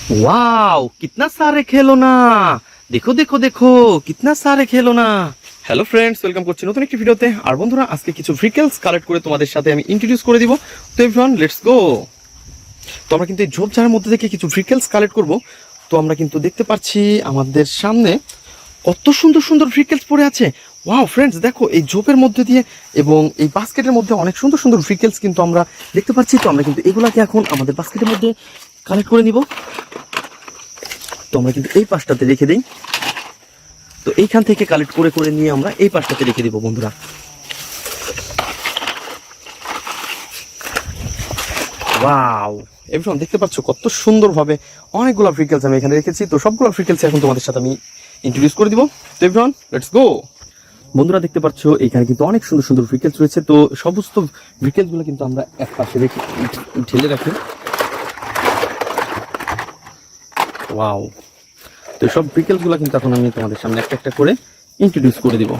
Wow कितना सारे खिलौना देखो देखो देखो कितना सारे खिलौना। হ্যালো ফ্রেন্ডস, ওয়েলকাম করছি নতুন একটি ভিডিওতে। আর বন্ধুরা, আজকে কিছু ভেহিকলস কালেক্ট করে তোমাদের সাথে আমি ইন্ট্রোডিউস করে দিব। তো এভরিওয়ান, লেটস গো। তো আমরা কিন্তু এই ঝোপঝাড়ের মধ্যে থেকে কিছু ভেহিকলস কালেক্ট করব। তো আমরা কিন্তু দেখতে পাচ্ছি আমাদের সামনে কত সুন্দর সুন্দর ভেহিকলস পড়ে আছে। ওয়াও ফ্রেন্ডস, দেখো এই ঝোপের মধ্যে দিয়ে এবং এই বাস্কেটের মধ্যে অনেক সুন্দর সুন্দর ভেহিকলস কিন্তু আমরা দেখতে পাচ্ছি। তো আমরা কিন্তু এগুলাকে এখন আমাদের বাস্কেটের মধ্যে কালেক্ট করে নিব। তো আমরা কিন্তু এই পাশটাতে রেখে দিই। তো এইখান থেকে কালেক্ট করে করে নিয়ে আমরা এই পাশটাতে রেখে দিব বন্ধুরা। ওয়াও এভরিওয়ান, দেখতে পাচ্ছ কত সুন্দরভাবে অনেকগুলো ভেহিকলস আমি এখানে রেখেছি। তো সবগুলো ভেহিকলস এখন তোমাদের সাথে আমি ইন্ট্রোডিউস করে দিব। তো এভরিওয়ান, লেটস গো। বন্ধুরা, দেখতে পাচ্ছ এখানে কিন্তু অনেক সুন্দর সুন্দর ভেহিকলস রয়েছে। তো সমস্ত ভেহিকলসগুলো কিন্তু আমরা এক পাশে রেখে ঢেলে রাখি। ওয়াও, তো সব ভেহিকলসগুলো কিন্তু এখন আমি তোমাদের সামনে একটা একটা করে ইন্ট্রোডিউস করে দিব।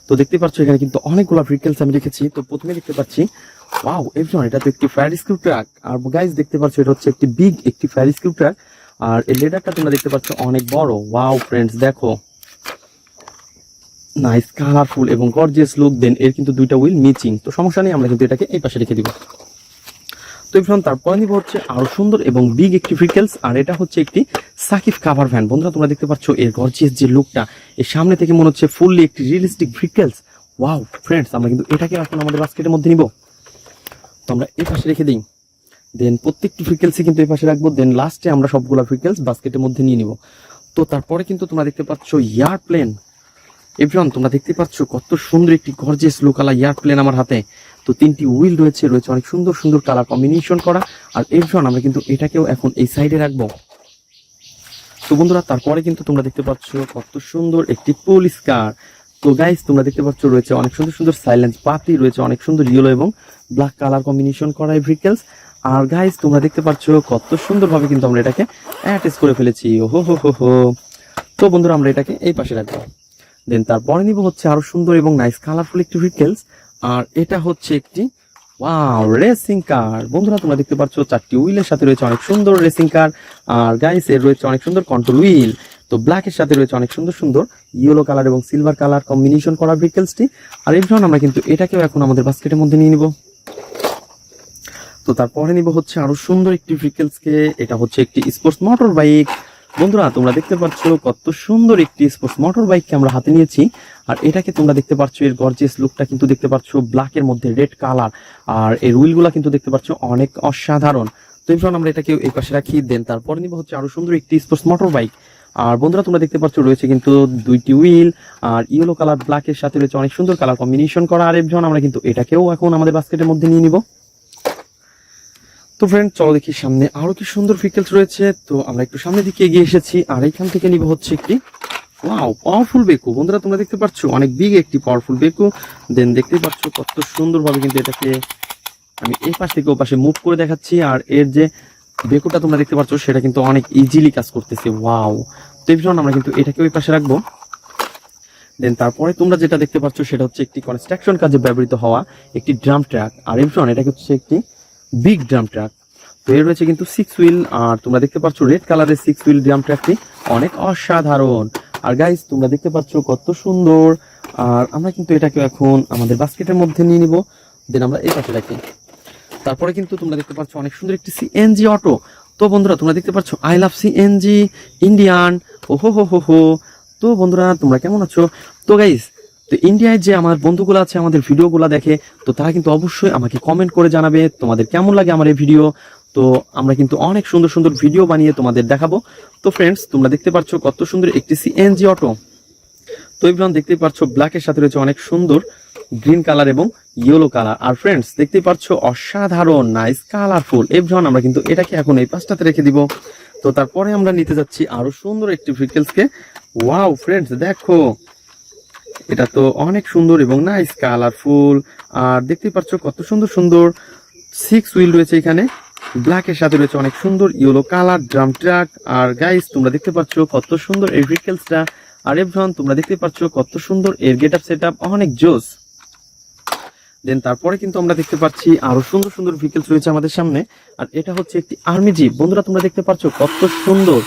তো দেখতে পাচ্ছ এখানে কিন্তু অনেকগুলো ভেহিকলস আমি রেখেছি। তো প্রথমে দেখতে পাচ্ছি ওয়াও এভরিওয়ান, এটা তো একটি ফায়ার রেস্কিউ ট্রাক। আর গাইস দেখতে পাচ্ছ এটা হচ্ছে একটি বিগ একটি ফায়ার রেস্কিউ ট্রাক। আর এই লেডারটা তোমরা দেখতে পাচ্ছ অনেক বড়। ওয়াও ফ্রেন্ডস, দেখো নাইস কালারফুল এবং গর্জিয়াস লুক। দেন এর কিন্তু দুইটা হুইল মিচিং। তো সমস্যা নেই, আমরা কিন্তু এটাকে এই পাশে রেখে দিব। তো এভরিওয়ান, তারপরে নিব হচ্ছে আরো সুন্দর এবং বিগ একটি ভেহিকলস। আর এটা হচ্ছে একটি সাকিব কাভার ভ্যান। বন্ধুরা, তোমরা দেখতে পাচ্ছ এর গর্জিয়াস যে লুকটা, এর সামনে থেকে মনে হচ্ছে ফুললি একটি রিয়েলিস্টিক ভেহিকলস। ওয়াও ফ্রেন্ডস, আমরা কিন্তু এটাকে এখন আমাদের বাস্কেটের মধ্যে নিব। তো আমরা এই পাশে রেখে দিই। দেন প্রত্যেকটি ভেহিকলসই কিন্তু এই পাশে রাখবো। দেন লাস্টে আমরা সবগুলো ভেহিকলস বাস্কেটের মধ্যে নিয়ে নিব। তো তারপরে কিন্তু তোমরা দেখতে পাচ্ছ এয়ারপ্লেন। এভরিওয়ান, তোমরা দেখতে পাচ্ছ কত সুন্দর একটি গর্জিয়াস লুকালা এয়ারপ্লেন আমার হাতে। তো তিনটি হুইল রয়েছে অনেক সুন্দর সুন্দর কালার কম্বিনেশন করা। আর এভরিওয়ান, আমরা কিন্তু এটাকেও এখন এই সাইডে রাখবো। তো বন্ধুরা, তারপরে কিন্তু তোমরা দেখতে পাচ্ছ কত সুন্দর একটি পুলিশ কার। তো গাইস, তোমরা দেখতে পাচ্ছ রয়েছে অনেক সুন্দর সুন্দর সাইলেন্স পাতি রয়েছে, অনেক সুন্দর ইয়েলো এবং ব্ল্যাক কালার কম্বিনেশন করা এই ভেহিকলস। আর গাইস, তোমরা দেখতে পাচ্ছ কত সুন্দরভাবে কিন্তু আমরা এটাকে অ্যাটাচ করে ফেলেছি। ওহো হো হো হো। তো বন্ধুরা, আমরা এটাকে এই পাশে রাখবো। দেন তারপরে নিব হচ্ছে আরো সুন্দর এবং নাইস কালারফুল একটি ভেহিকলস। আর এটা হচ্ছে একটি ওয়াও রেসিং কার। বন্ধুরা, তোমরা দেখতে পাচ্ছ চারটি হুইলের সাথে রয়েছে অনেক সুন্দর রেসিং কার। আর গাইস, এর রয়েছে অনেক সুন্দর কন্ট্রোল হুইল। তো ব্ল্যাকের সাথে রয়েছে অনেক সুন্দর সুন্দর ইয়েলো কালার এবং সিলভার কালার কম্বিনেশন করা ভেহিকলসটি। আর এরপর আমরা কিন্তু এটাকেও এখন আমাদের বাস্কেটের মধ্যে নিয়ে নিব। তো তারপরে নিব হচ্ছে আরো সুন্দর একটি ভেহিকলসকে। এটা হচ্ছে একটি স্পোর্টস মোটর বাইক। বন্ধুরা, তোমরা দেখতে পাচ্ছ কত সুন্দর একটি স্পোর্টস মোটর বাইককে আমরা হাতে নিয়েছি। আর এটাকে তোমরা দেখতে পাচ্ছ এর গর্জিয়াস লুকটা কিন্তু দেখতে পাচ্ছ ব্ল্যাকের মধ্যে রেড কালার। আর এর হুইলগুলা কিন্তু দেখতে পাচ্ছ অনেক অসাধারণ। তো এরপর আমরা এটাকে এই পাশে রাখি। দেন তারপরে নিব হচ্ছে আরো সুন্দর একটি স্পোর্টস মোটর বাইক। আর বন্ধুরা, তোমরা দেখতে পাচ্ছ রয়েছে কিন্তু দুইটি হুইল। আর ইয়েলো কালার ব্ল্যাকের সাথে রয়েছে অনেক সুন্দর কালার কম্বিনেশন করা। আর এরপর আমরা কিন্তু এটাকেও এখন আমাদের বাস্কেটের মধ্যে নিয়ে নিব। তো ফ্রেন্ড, চলো দেখি সামনে আরো কি সুন্দর ভেহিকলস রয়েছে। তো আমরা একটু সামনের দিকে এগিয়ে এসেছি। আর এইখান থেকে নিব হচ্ছে একটি ওয়াও পাওয়ারফুল বেকু। বন্ধুরা, তোমরা দেখতে পাচ্ছ অনেক বিগ একটি পাওয়ারফুল বেকু। দেন দেখতে পাচ্ছ কত সুন্দরভাবে কিন্তু এটাকে আমি এই পাশ থেকে ও পাশে মুভ করে দেখাচ্ছি। আর এর যে বেকুটা তোমরা দেখতে পাচ্ছ সেটা কিন্তু অনেক ইজিলি কাজ করতেছে। ওয়াও, তো এই আমরা কিন্তু এটাকে ওই পাশে রাখবো। দেন তারপরে তোমরা যেটা দেখতে পাচ্ছ সেটা হচ্ছে একটি কনস্ট্রাকশন কাজে ব্যবহৃত হওয়া একটি ড্রাম ট্রাক। আর এভরিওয়ান, এটা হচ্ছে একটি বিগ ড্রাম ট্রাক। তো এর রয়েছে কিন্তু 6 হুইল। আর তোমরা দেখতে পাচ্ছ রেড কালারের 6 হুইল ড্রাম ট্রাকটি অনেক অসাধারণ। আর গাইস, তোমরা দেখতে পাচ্ছ কত সুন্দর। আর আমরা কিন্তু এটাকে এখন আমাদের বাস্কেটের মধ্যে নিয়ে নিব। দেন আমরা এই পাশে রাখি। তারপরে কিন্তু তোমরা দেখতে পাচ্ছ অনেক সুন্দর একটি সিএনজি অটো। তো বন্ধুরা, তোমরা দেখতে পাচ্ছ আই লাভ সিএনজি ইন্ডিয়ান। ওহো হো হো হো। তো বন্ধুরা, তোমরা কেমন আছো? তো গাইস, তো ইন্ডিয়ায় যে আমার বন্ধুগুলো আছে আমাদের ভিডিওগুলো দেখে, তো তারা কিন্তু অবশ্যই আমাকে কমেন্ট করে জানাবে তোমাদের কেমন লাগে আমার এই ভিডিও। তো আমরা কিন্তু অনেক সুন্দর সুন্দর ভিডিও বানিয়ে তোমাদের দেখাবো। তো ফ্রেন্ডস, তোমরা দেখতে পাচ্ছ কত সুন্দর একটি সিএনজি অটো। তো এভরিওয়ান, দেখতে পাচ্ছ ব্ল্যাকের সাথে রয়েছে অনেক সুন্দর গ্রিন কালার এবং ইয়েলো কালার। আর ফ্রেন্ডস, দেখতে পাচ্ছ অসাধারণ নাইস কালারফুল। এভরিওয়ান, আমরা কিন্তু এটাকে এখন এই পাশটাতে রেখে দিব। তো তারপরে আমরা নিতে যাচ্ছি আরো সুন্দর একটি ভেহিকলসকে। ওয়াও ফ্রেন্ডস, দেখো এটা তো অনেক সুন্দর এবং নাইস কালারফুল। আর দেখতে পাচ্ছ কত সুন্দর সুন্দর 6 হুইল রয়েছে এখানে। ব্ল্যাকের সাথে রয়েছে অনেক সুন্দর ইয়েলো কালার ড্রাম ট্রাক। আর গাইস, তোমরা দেখতে পাচ্ছ কত সুন্দর এই ভেহিকলসটা। আর এভরিওয়ান, তোমরা দেখতে পাচ্ছ কত সুন্দর এর গেটআপ সেটআপ অনেক জোস। দেন তারপরে কিন্তু আমরা দেখতে পাচ্ছি আরো সুন্দর সুন্দর ভেহিকলস রয়েছে আমাদের সামনে। আর এটা হচ্ছে একটি আর্মি জিপ। বন্ধুরা তোমরা দেখতে পাচ্ছ কত সুন্দর,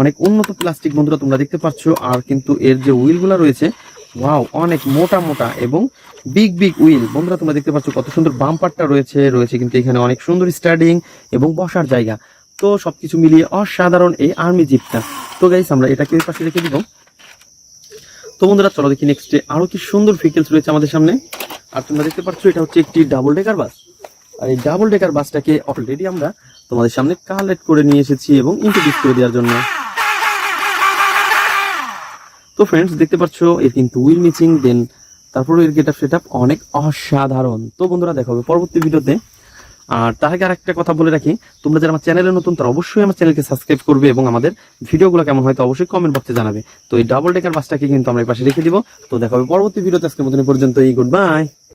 অনেক উন্নত প্লাস্টিক বন্ধুরা তোমরা দেখতে পাচ্ছ। আর কিন্তু এর যে হুইল গুলা রয়েছে, ওয়াও, অনেক মোটা মোটা এবং বিগ বিগ হুইল। বন্ধুরা তোমরা দেখতে পাচ্ছ কত সুন্দর বাম্পারটা রয়েছে কিন্তু এখানে অনেক সুন্দর স্টার্টিং এবং বসার জায়গা। তো সবকিছু মিলিয়ে অসাধারণ এই আর্মি জিপটা। তো গাইস আমরা এটাকে এর পাশে রেখে দিব। তো বন্ধুরা চলো দেখি নেক্সটে আরো কি সুন্দর ভেহিকলস রয়েছে আমাদের সামনে। আর তোমরা দেখতে পাচ্ছ এটা হচ্ছে একটি ডাবল ডেকার বাস। আর এই ডাবল ডেকার বাসটাকে অলরেডি আমরা তোমাদের সামনে কালেক্ট করে নিয়ে এসেছি এবং ইন্ট্রোডিউস করে দেওয়ার জন্য। তো ফ্রেন্ডস দেখতে পাচ্ছ এর কিন্তু হুইল মিচিং, দেন তারপরে এর গেটআপ সেটআপ অনেক অসাধারণ। তো বন্ধুরা দেখা হবে পরবর্তী ভিডিওতে। আর তার আগে আরেকটা কথা বলে রাখি, তোমরা যারা আমার চ্যানেলে নতুন তারা অবশ্যই আমার চ্যানেলকে সাবস্ক্রাইব করবে এবং আমাদের ভিডিওগুলো কেমন হয় তো অবশ্যই কমেন্ট বক্সে জানাবে। তো এই ডাবল ডেকার বাসটাকে কিন্তু আমরা এই পাশে রেখে দিব। তো দেখা হবে পরবর্তী ভিডিওতে। আজকের মতন পর্যন্তই, গুড বাই।